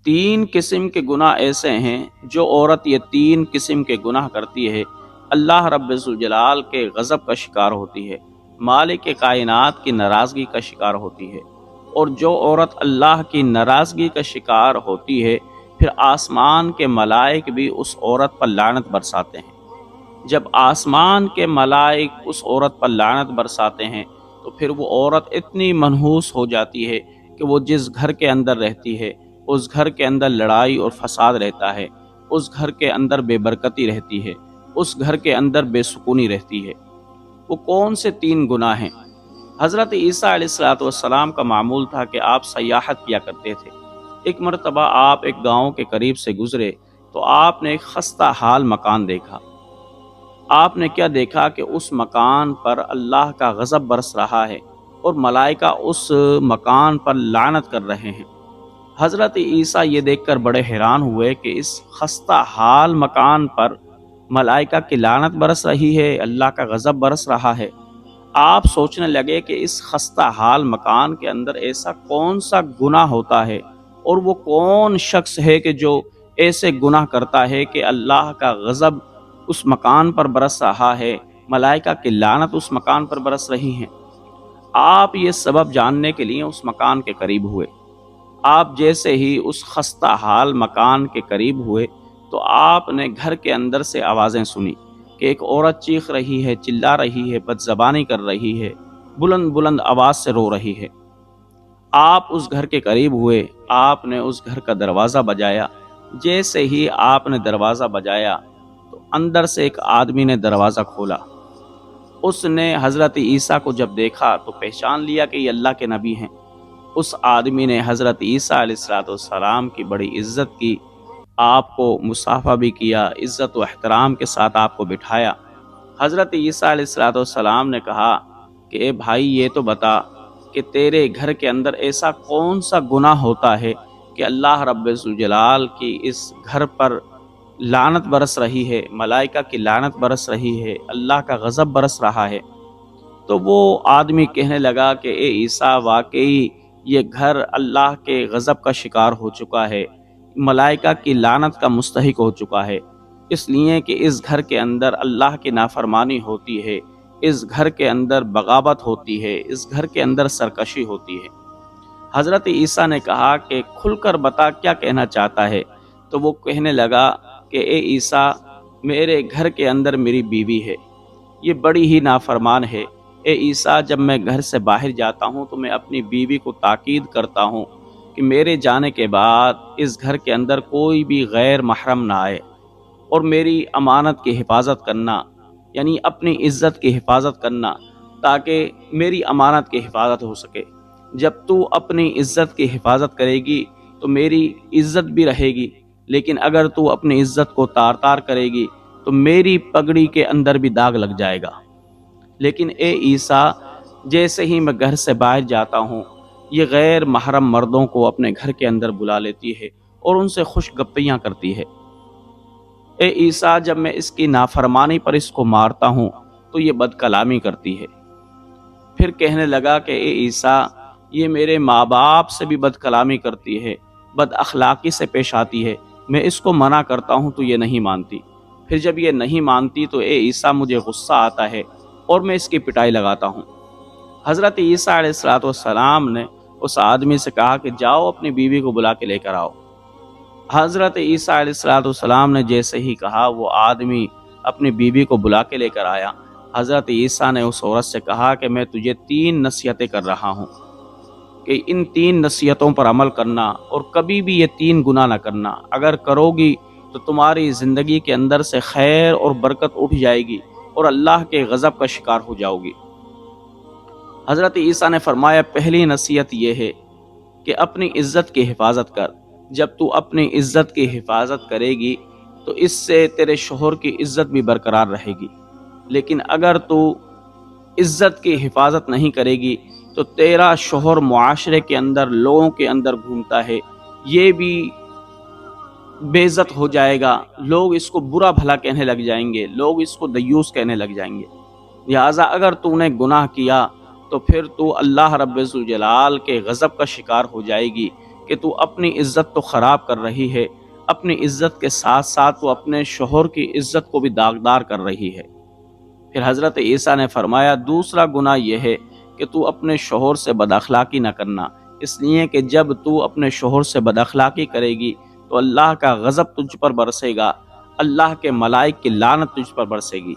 تین قسم کے گناہ ایسے ہیں جو عورت یہ تین قسم کے گناہ کرتی ہے اللہ رب الجلال کے غضب کا شکار ہوتی ہے، مالک کائنات کی ناراضگی کا شکار ہوتی ہے۔ اور جو عورت اللہ کی ناراضگی کا شکار ہوتی ہے پھر آسمان کے ملائک بھی اس عورت پر لعنت برساتے ہیں۔ جب آسمان کے ملائک اس عورت پر لعنت برساتے ہیں تو پھر وہ عورت اتنی منحوس ہو جاتی ہے کہ وہ جس گھر کے اندر رہتی ہے اس گھر کے اندر لڑائی اور فساد رہتا ہے، اس گھر کے اندر بے برکتی رہتی ہے، اس گھر کے اندر بے سکونی رہتی ہے۔ وہ کون سے تین گناہ ہیں؟ حضرت عیسیٰ علیہ السلام کا معمول تھا کہ آپ سیاحت کیا کرتے تھے۔ ایک مرتبہ آپ ایک گاؤں کے قریب سے گزرے تو آپ نے ایک خستہ حال مکان دیکھا۔ آپ نے کیا دیکھا کہ اس مکان پر اللہ کا غضب برس رہا ہے اور ملائکہ اس مکان پر لعنت کر رہے ہیں۔ حضرت عیسیٰ یہ دیکھ کر بڑے حیران ہوئے کہ اس خستہ حال مکان پر ملائکہ کی لعنت برس رہی ہے، اللہ کا غضب برس رہا ہے۔ آپ سوچنے لگے کہ اس خستہ حال مکان کے اندر ایسا کون سا گناہ ہوتا ہے اور وہ کون شخص ہے کہ جو ایسے گناہ کرتا ہے کہ اللہ کا غضب اس مکان پر برس رہا ہے، ملائکہ کی لعنت اس مکان پر برس رہی ہیں۔ آپ یہ سبب جاننے کے لیے اس مکان کے قریب ہوئے۔ آپ جیسے ہی اس خستہ حال مکان کے قریب ہوئے تو آپ نے گھر کے اندر سے آوازیں سنی کہ ایک عورت چیخ رہی ہے، چلا رہی ہے، بد زبانی کر رہی ہے، بلند بلند آواز سے رو رہی ہے۔ آپ اس گھر کے قریب ہوئے، آپ نے اس گھر کا دروازہ بجایا۔ جیسے ہی آپ نے دروازہ بجایا تو اندر سے ایک آدمی نے دروازہ کھولا۔ اس نے حضرت عیسیٰ کو جب دیکھا تو پہچان لیا کہ یہ اللہ کے نبی ہیں۔ اس آدمی نے حضرت عیسیٰ علیہ السلام کی بڑی عزت کی، آپ کو مصافحہ بھی کیا، عزت و احترام کے ساتھ آپ کو بٹھایا۔ حضرت عیسیٰ علیہ السلام نے کہا کہ اے بھائی یہ تو بتا کہ تیرے گھر کے اندر ایسا کون سا گناہ ہوتا ہے کہ اللہ رب الجلال کی اس گھر پر لعنت برس رہی ہے، ملائکہ کی لعنت برس رہی ہے، اللہ کا غضب برس رہا ہے۔ تو وہ آدمی کہنے لگا کہ اے عیسیٰ واقعی یہ گھر اللہ کے غضب کا شکار ہو چکا ہے، ملائکہ کی لعنت کا مستحق ہو چکا ہے، اس لیے کہ اس گھر کے اندر اللہ کی نافرمانی ہوتی ہے، اس گھر کے اندر بغاوت ہوتی ہے، اس گھر کے اندر سرکشی ہوتی ہے۔ حضرت عیسیٰ نے کہا کہ کھل کر بتا کیا کہنا چاہتا ہے؟ تو وہ کہنے لگا کہ اے عیسیٰ میرے گھر کے اندر میری بیوی ہے، یہ بڑی ہی نافرمان ہے۔ اے عیسیٰ جب میں گھر سے باہر جاتا ہوں تو میں اپنی بیوی کو تاکید کرتا ہوں کہ میرے جانے کے بعد اس گھر کے اندر کوئی بھی غیر محرم نہ آئے، اور میری امانت کی حفاظت کرنا، یعنی اپنی عزت کی حفاظت کرنا تاکہ میری امانت کی حفاظت ہو سکے۔ جب تو اپنی عزت کی حفاظت کرے گی تو میری عزت بھی رہے گی، لیکن اگر تو اپنی عزت کو تار تار کرے گی تو میری پگڑی کے اندر بھی داغ لگ جائے گا۔ لیکن اے عیسیٰ جیسے ہی میں گھر سے باہر جاتا ہوں یہ غیر محرم مردوں کو اپنے گھر کے اندر بلا لیتی ہے اور ان سے خوش گپیاں کرتی ہے۔ اے عیسیٰ جب میں اس کی نافرمانی پر اس کو مارتا ہوں تو یہ بد کلامی کرتی ہے۔ پھر کہنے لگا کہ اے عیسیٰ یہ میرے ماں باپ سے بھی بد کلامی کرتی ہے، بد اخلاقی سے پیش آتی ہے، میں اس کو منع کرتا ہوں تو یہ نہیں مانتی۔ پھر جب یہ نہیں مانتی تو اے عیسیٰ مجھے غصہ آتا ہے اور میں اس کی پٹائی لگاتا ہوں۔ حضرت عیسیٰ علیہ السلام نے اس آدمی سے کہا کہ جاؤ اپنی بیوی کو بلا کے لے کر آؤ۔ حضرت عیسیٰ علیہ السلام نے جیسے ہی کہا وہ آدمی اپنی بیوی کو بلا کے لے کر آیا۔ حضرت عیسیٰ نے اس عورت سے کہا کہ میں تجھے 3 نصیحتیں کر رہا ہوں کہ ان 3 نصیحتوں پر عمل کرنا اور کبھی بھی یہ 3 گناہ نہ کرنا۔ اگر کرو گی تو تمہاری زندگی کے اندر سے خیر اور برکت اٹھ جائے گی اور اللہ کے غضب کا شکار ہو جاؤ گی۔ حضرت عیسیٰ نے فرمایا پہلی نصیحت یہ ہے کہ اپنی عزت کی حفاظت کر۔ جب تو اپنی عزت کی حفاظت کرے گی تو اس سے تیرے شوہر کی عزت بھی برقرار رہے گی، لیکن اگر تو عزت کی حفاظت نہیں کرے گی تو تیرا شوہر معاشرے کے اندر لوگوں کے اندر گھومتا ہے، یہ بھی بے عزت ہو جائے گا، لوگ اس کو برا بھلا کہنے لگ جائیں گے، لوگ اس کو دیوس کہنے لگ جائیں گے۔ لہٰذا اگر تو نے گناہ کیا تو پھر تو اللہ رب الجلال کے غضب کا شکار ہو جائے گی کہ تو اپنی عزت تو خراب کر رہی ہے، اپنی عزت کے ساتھ ساتھ تو اپنے شوہر کی عزت کو بھی داغدار کر رہی ہے۔ پھر حضرت عیسیٰ نے فرمایا دوسرا گناہ یہ ہے کہ تو اپنے شوہر سے بد اخلاقی نہ کرنا، اس لیے کہ جب تو اپنے شوہر سے بد اخلاقی کرے گی تو اللہ کا غضب تجھ پر برسے گا، اللہ کے ملائک کی لعنت تجھ پر برسے گی۔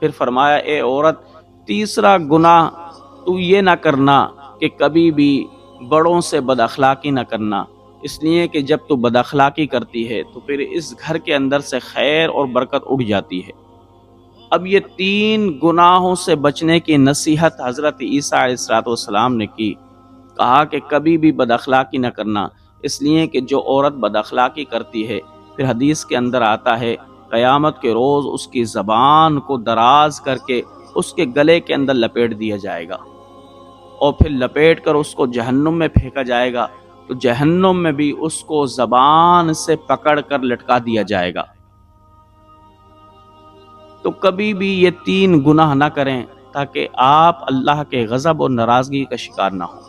پھر فرمایا اے عورت تیسرا گناہ تو یہ نہ کرنا کہ کبھی بھی بڑوں سے بد اخلاقی نہ کرنا، اس لیے کہ جب تو بد اخلاقی کرتی ہے تو پھر اس گھر کے اندر سے خیر اور برکت اٹھ جاتی ہے۔ اب یہ تین گناہوں سے بچنے کی نصیحت حضرت عیسیٰ علیہ السلام نے کی، کہا کہ کبھی بھی بد اخلاقی نہ کرنا، اس لیے کہ جو عورت بد اخلاقی کرتی ہے پھر حدیث کے اندر آتا ہے قیامت کے روز اس کی زبان کو دراز کر کے اس کے گلے کے اندر لپیٹ دیا جائے گا اور پھر لپیٹ کر اس کو جہنم میں پھینکا جائے گا، تو جہنم میں بھی اس کو زبان سے پکڑ کر لٹکا دیا جائے گا۔ تو کبھی بھی یہ تین گناہ نہ کریں تاکہ آپ اللہ کے غضب اور ناراضگی کا شکار نہ ہوں۔